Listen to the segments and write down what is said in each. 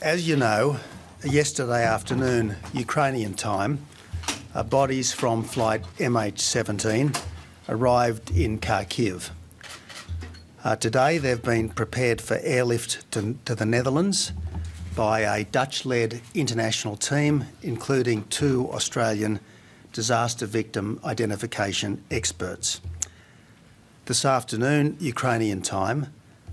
As you know, yesterday afternoon, Ukrainian time, bodies from flight MH17 arrived in Kharkiv. Today they've been prepared for airlift to the Netherlands by a Dutch-led international team, including 2 Australian disaster victim identification experts. This afternoon, Ukrainian time,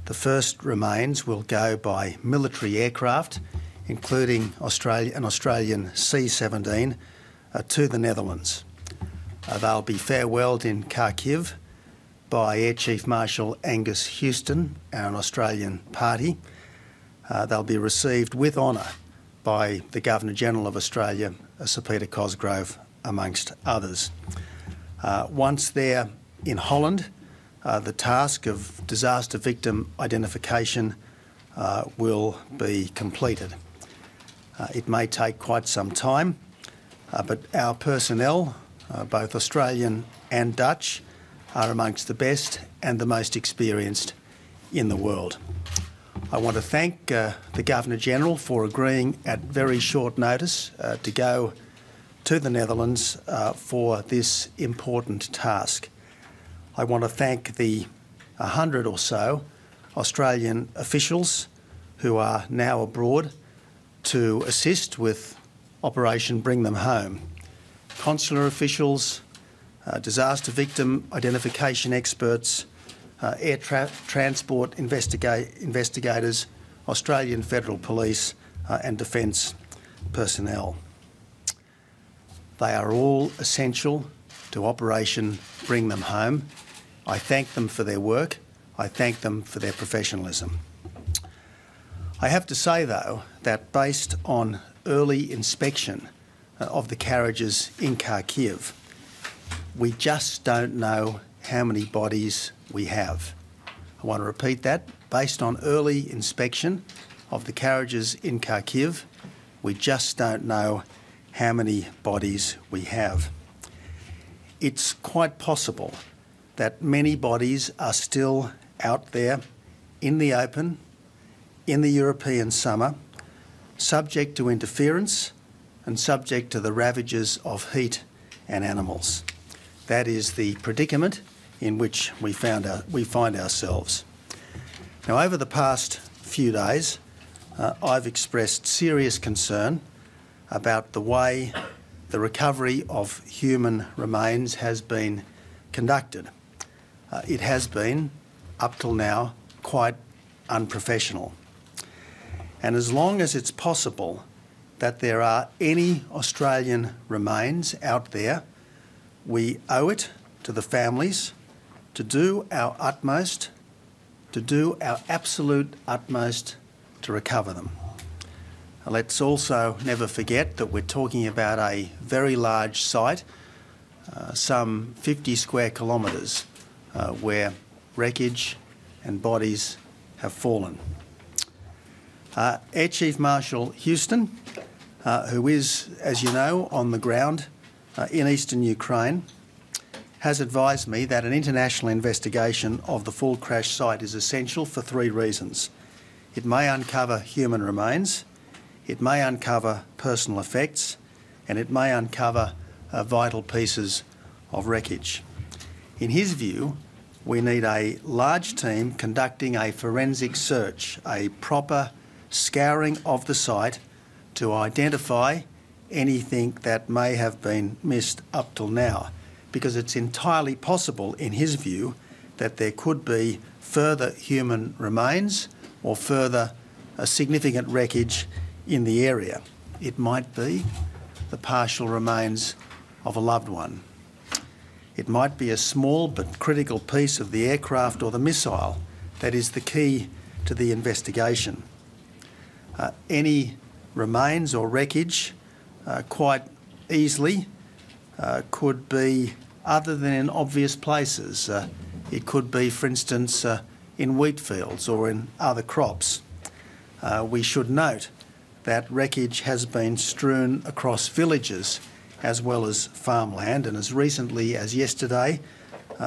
the first remains will go by military aircraft, including an Australian C-17, to the Netherlands. They'll be farewelled in Kharkiv by Air Chief Marshal Angus Houston, an Australian party. They'll be received with honour by the Governor-General of Australia, Sir Peter Cosgrove, amongst others. Once they're in Holland, the task of disaster victim identification will be completed. It may take quite some time, but our personnel, both Australian and Dutch, are amongst the best and the most experienced in the world. I want to thank the Governor-General for agreeing at very short notice to go to the Netherlands for this important task. I want to thank the 100 or so Australian officials who are now abroad to assist with Operation Bring Them Home. Consular officials, disaster victim identification experts, air transport investigators, Australian Federal Police and Defence personnel. They are all essential to Operation Bring Them Home. I thank them for their work. I thank them for their professionalism. I have to say, though, that based on early inspection of the carriages in Kharkiv, we just don't know how many bodies we have. I want to repeat that. Based on early inspection of the carriages in Kharkiv, we just don't know how many bodies we have. It's quite possible that many bodies are still out there in the open, in the European summer, subject to interference and subject to the ravages of heat and animals. That is the predicament in which we find ourselves. Now, over the past few days, I've expressed serious concern about the way the recovery of human remains has been conducted. It has been, up till now, quite unprofessional. And as long as it's possible that there are any Australian remains out there, we owe it to the families to do our utmost, to do our absolute utmost to recover them. Let's also never forget that we're talking about a very large site, some 50 square kilometres, where wreckage and bodies have fallen. Air Chief Marshal Houston, who is, as you know, on the ground in eastern Ukraine, has advised me that an international investigation of the full crash site is essential for 3 reasons. It may uncover human remains, it may uncover personal effects, and it may uncover vital pieces of wreckage. In his view, we need a large team conducting a forensic search, a proper scouring of the site to identify anything that may have been missed up till now, because it's entirely possible, in his view, that there could be further human remains or further significant wreckage in the area. It might be the partial remains of a loved one. It might be a small but critical piece of the aircraft or the missile that is the key to the investigation. Any remains or wreckage quite easily could be other than in obvious places. It could be, for instance, in wheat fields or in other crops. We should note that wreckage has been strewn across villages as well as farmland, and as recently as yesterday,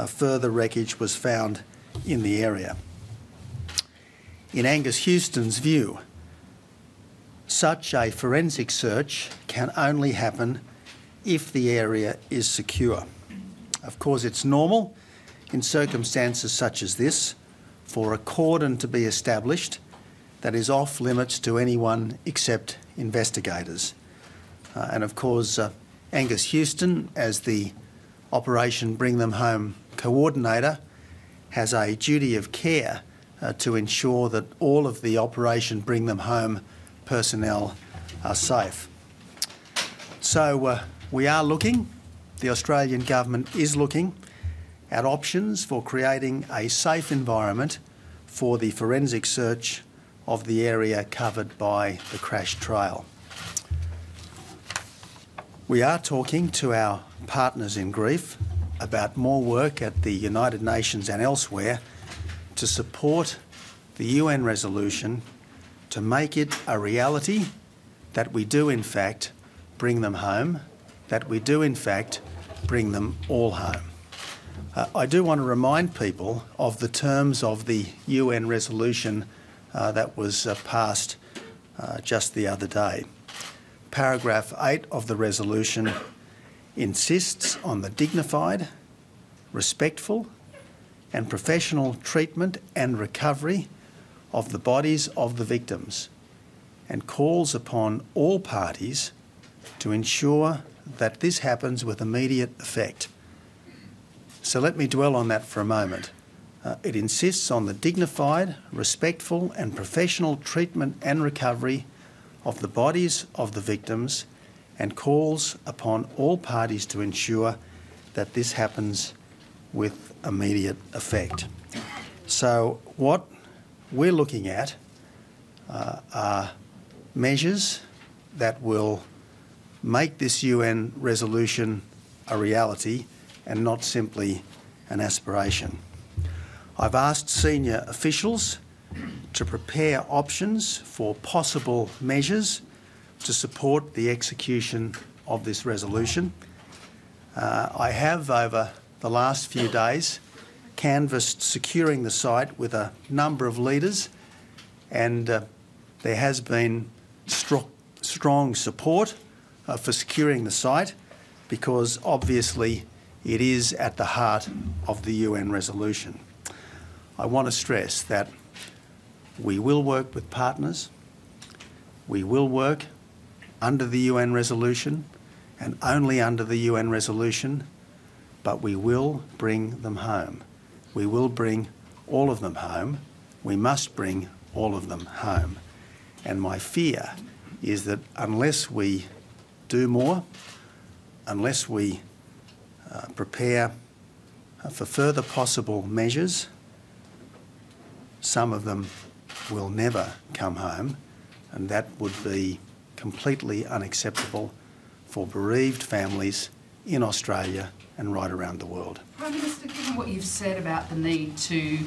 further wreckage was found in the area. In Angus Houston's view, such a forensic search can only happen if the area is secure. Of course, it's normal in circumstances such as this for a cordon to be established that is off limits to anyone except investigators. And of course, Angus Houston, as the Operation Bring Them Home coordinator, has a duty of care to ensure that all of the Operation Bring Them Home personnel are safe. So we are looking, the Australian government is looking at options for creating a safe environment for the forensic search of the area covered by the crash trail. We are talking to our partners in grief about more work at the United Nations and elsewhere to support the UN resolution to make it a reality that we do in fact bring them home, that we do in fact bring them all home. I do want to remind people of the terms of the UN resolution that was passed just the other day. Paragraph 8 of the resolution insists on the dignified, respectful and professional treatment and recovery of the bodies of the victims and calls upon all parties to ensure that this happens with immediate effect. So let me dwell on that for a moment. It insists on the dignified, respectful and professional treatment and recovery of the bodies of the victims and calls upon all parties to ensure that this happens with immediate effect. So what we're looking at are measures that will make this UN resolution a reality and not simply an aspiration. I've asked senior officials to prepare options for possible measures to support the execution of this resolution. I have, over the last few days, canvassed securing the site with a number of leaders, and there has been strong support for securing the site because obviously it is at the heart of the UN resolution. I want to stress that we will work with partners, we will work under the UN resolution and only under the UN resolution, but we will bring them home. We will bring all of them home. We must bring all of them home. And my fear is that unless we do more, unless we prepare for further possible measures, some of them will never come home, and that would be completely unacceptable for bereaved families in Australia and right around the world. Prime Minister, given what you've said about the need to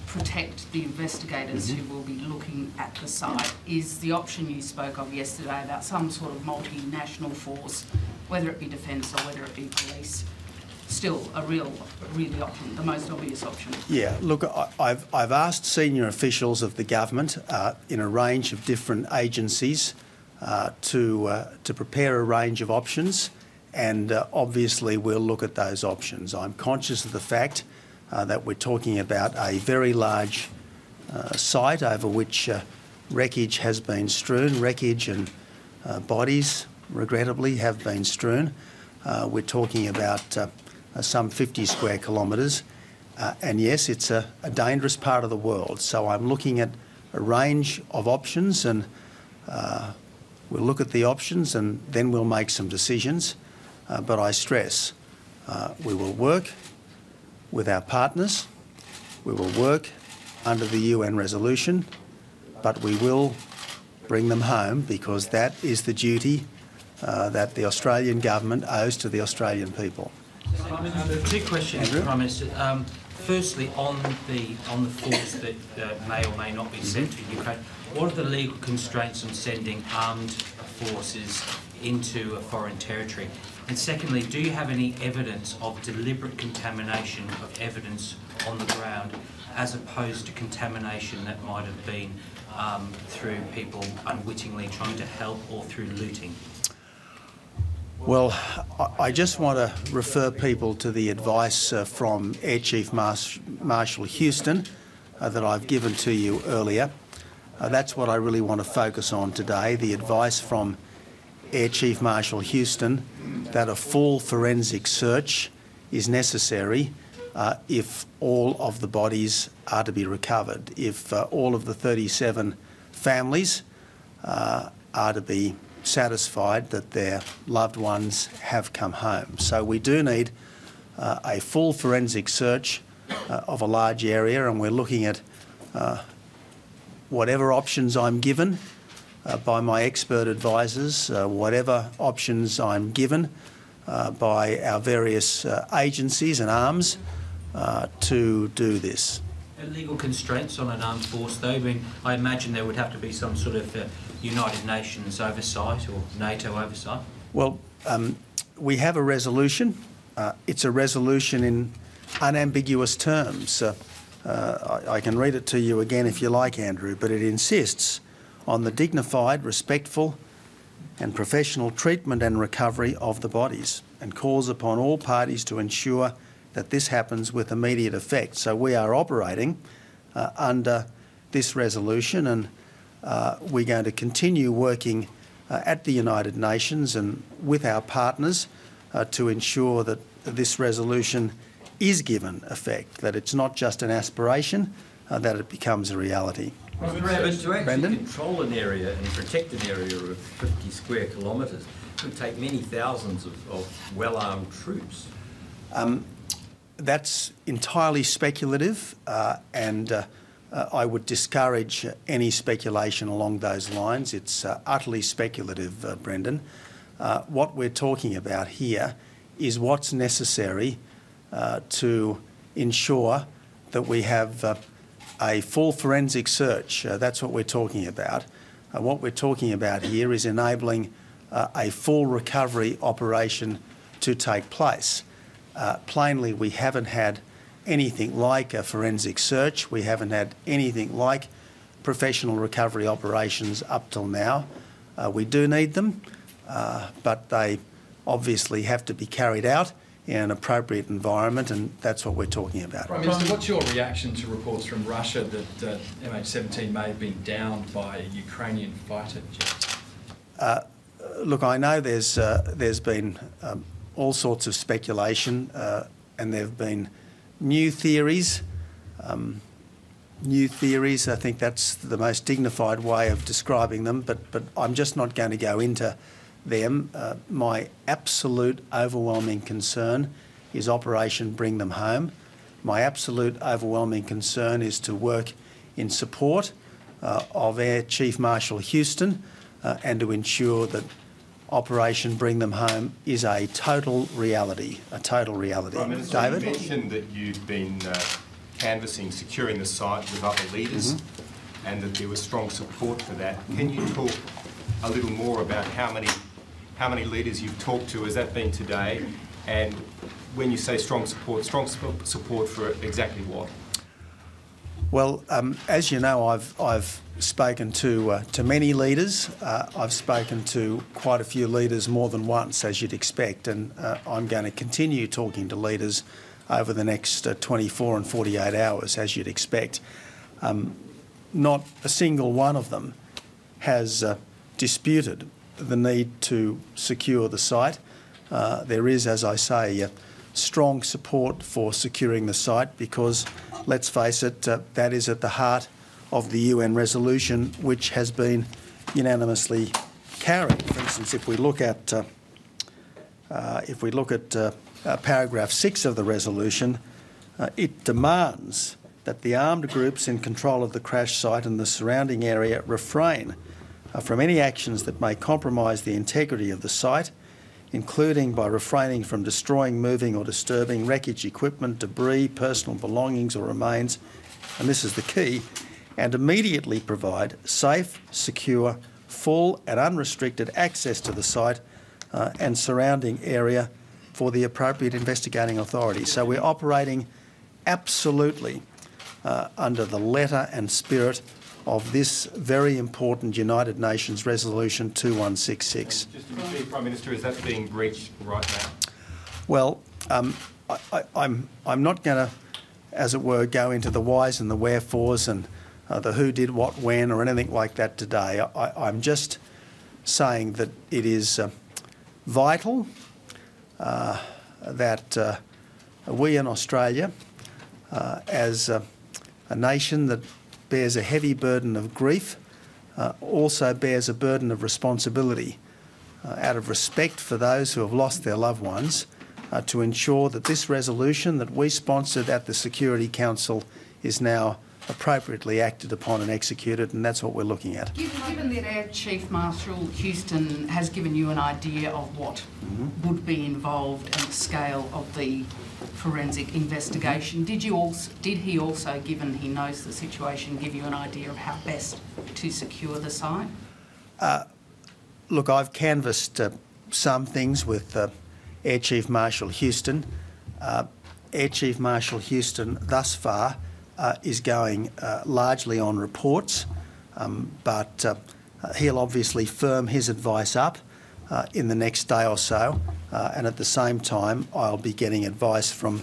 protect the investigators who will be looking at the site, is the option you spoke of yesterday about some sort of multinational force, whether it be defence or whether it be police, still a really option, the most obvious option? Yeah, look, I've asked senior officials of the government in a range of different agencies to prepare a range of options, and obviously we'll look at those options. I'm conscious of the fact that we're talking about a very large site over which wreckage has been strewn, wreckage and bodies, regrettably, have been strewn. We're talking about some 50 square kilometres, and yes, it's a dangerous part of the world. So I'm looking at a range of options, and we'll look at the options and then we'll make some decisions. But I stress, we will work with our partners, we will work under the UN resolution, but we will bring them home because that is the duty that the Australian government owes to the Australian people. Two questions, Andrew? Prime Minister. Firstly, on the force that may or may not be sent to Ukraine, what are the legal constraints on sending armed forces into a foreign territory? And secondly, do you have any evidence of deliberate contamination of evidence on the ground as opposed to contamination that might have been through people unwittingly trying to help or through looting? Well, I just want to refer people to the advice from Air Chief Marshal Houston that I've given to you earlier. That's what I really want to focus on today, the advice from Air Chief Marshal Houston that a full forensic search is necessary if all of the bodies are to be recovered, if all of the 37 families are to be satisfied that their loved ones have come home. So we do need a full forensic search of a large area, and we're looking at whatever options I'm given by my expert advisors, whatever options I'm given by our various agencies and arms to do this. Legal constraints on an armed force, though? I mean, I imagine there would have to be some sort of United Nations oversight or NATO oversight. Well, we have a resolution. It's a resolution in unambiguous terms. I can read it to you again if you like, Andrew, but it insists on the dignified, respectful and professional treatment and recovery of the bodies, and calls upon all parties to ensure that this happens with immediate effect. So we are operating under this resolution, and we're going to continue working at the United Nations and with our partners to ensure that this resolution is given effect, that it's not just an aspiration, that it becomes a reality. Mr. Abbott, to actually Brendan? control an area and protect an area of 50 square kilometres would take many thousands of well-armed troops. That's entirely speculative, and I would discourage any speculation along those lines. It's utterly speculative, Brendan. What we're talking about here is what's necessary to ensure that we have a full forensic search. That's what we're talking about. What we're talking about here is enabling a full recovery operation to take place. Plainly, we haven't had anything like a forensic search. We haven't had anything like professional recovery operations up till now. We do need them, but they obviously have to be carried out in an appropriate environment, and that's what we're talking about. Prime Minister, what's your reaction to reports from Russia that MH17 may have been downed by a Ukrainian fighter jet? Look, I know there's been all sorts of speculation, and there have been new theories. I think that's the most dignified way of describing them, but I'm just not going to go into them. My absolute overwhelming concern is Operation Bring Them Home. My absolute overwhelming concern is to work in support of Air Chief Marshal Houston and to ensure that Operation Bring Them Home is a total reality, Prime Minister, David? you mentioned that you'd been canvassing, securing the site with other leaders and that there was strong support for that. Can you talk a little more about how many leaders you've talked to? Has that been today? And when you say strong support for exactly what? Well, as you know, I've spoken to many leaders. I've spoken to quite a few leaders more than once, as you'd expect, and I'm going to continue talking to leaders over the next 24 and 48 hours, as you'd expect. Not a single one of them has disputed the need to secure the site. There is, as I say, strong support for securing the site because, let's face it, that is at the heart of the UN resolution, which has been unanimously carried. For instance, if we look at paragraph 6 of the resolution, it demands that the armed groups in control of the crash site and the surrounding area refrain from any actions that may compromise the integrity of the site, including by refraining from destroying, moving or disturbing wreckage equipment, debris, personal belongings or remains, and this is the key, and immediately provide safe, secure, full and unrestricted access to the site and surrounding area for the appropriate investigating authority. So we're operating absolutely under the letter and spirit of this very important United Nations Resolution 2166. Just to be clear, Prime Minister, is that being breached right now? Well, I'm not going to, as it were, go into the whys and the wherefores and the who did what when or anything like that today. I'm just saying that it is vital that we in Australia, as a nation that bears a heavy burden of grief, also bears a burden of responsibility out of respect for those who have lost their loved ones, to ensure that this resolution that we sponsored at the Security Council is now appropriately acted upon and executed, and that's what we're looking at. Given that our Chief Marshal Houston has given you an idea of what would be involved and the scale of the forensic investigation, did he also, given he knows the situation, give you an idea of how best to secure the site? Look, I've canvassed some things with Air Chief Marshal Houston. Air Chief Marshal Houston thus far is going largely on reports, but he'll obviously firm his advice up in the next day or so, and at the same time I'll be getting advice from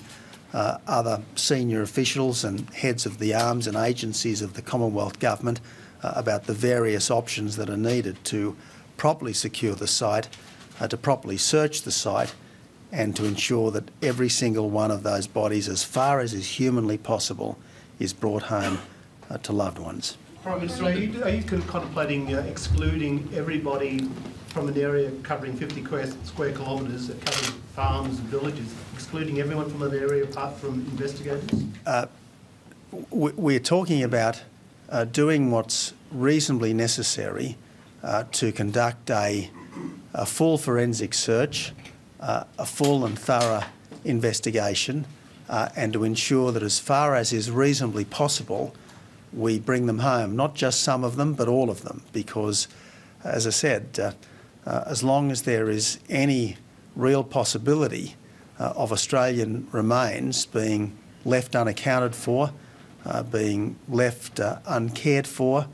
other senior officials and heads of the arms and agencies of the Commonwealth Government about the various options that are needed to properly secure the site, to properly search the site, and to ensure that every single one of those bodies, as far as is humanly possible, is brought home to loved ones. Prime Minister, are you contemplating excluding everybody from an area covering 50 square kilometres, covering farms and villages, excluding everyone from that area apart from investigators? We're talking about doing what's reasonably necessary to conduct a full forensic search, a full and thorough investigation, and to ensure that as far as is reasonably possible, we bring them home, not just some of them, but all of them, because, as I said, as long as there is any real possibility of Australian remains being left unaccounted for, being left uncared for,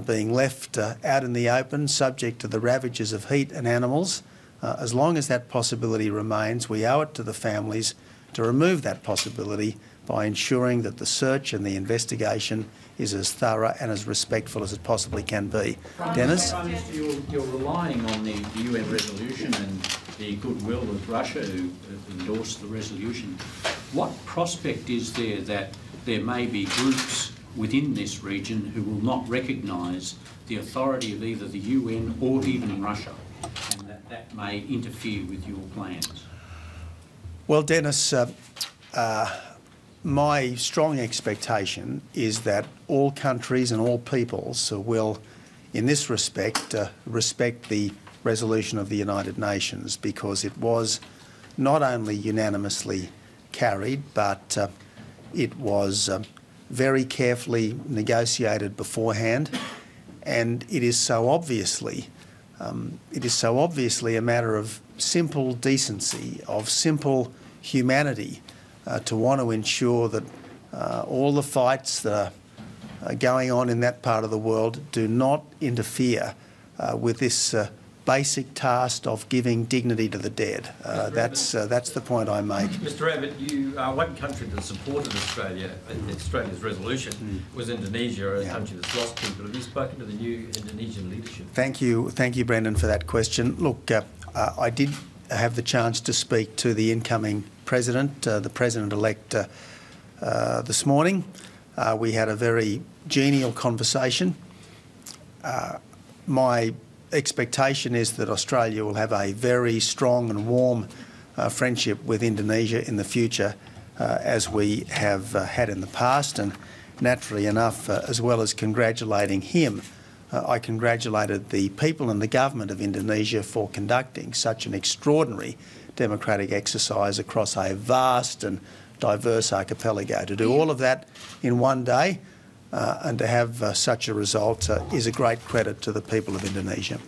being left out in the open, subject to the ravages of heat and animals, as long as that possibility remains, we owe it to the families to remove that possibility by ensuring that the search and the investigation is as thorough and as respectful as it possibly can be. Dennis? Prime Minister, you're relying on the UN resolution and the goodwill of Russia who endorsed the resolution. What prospect is there that there may be groups within this region who will not recognise the authority of either the UN or even Russia, and that may interfere with your plans? Well, Dennis, my strong expectation is that all countries and all peoples will, in this respect, respect the resolution of the United Nations, because it was not only unanimously carried, but it was very carefully negotiated beforehand, and it is so obviously a matter of simple decency, of simple humanity, to want to ensure that all the fights that are going on in that part of the world do not interfere with this basic task of giving dignity to the dead. That's the point I make. Mr Abbott, you are one country that supported Australia's resolution was Indonesia, a country that's lost people. Have you spoken to the new Indonesian leadership? Thank you, Brendan, for that question. Look, I did have the chance to speak to the incoming president, the president-elect, this morning. We had a very genial conversation. My expectation is that Australia will have a very strong and warm friendship with Indonesia in the future, as we have had in the past, and naturally enough, as well as congratulating him, I congratulated the people and the government of Indonesia for conducting such an extraordinary democratic exercise across a vast and diverse archipelago. To do all of that in one day and to have such a result is a great credit to the people of Indonesia.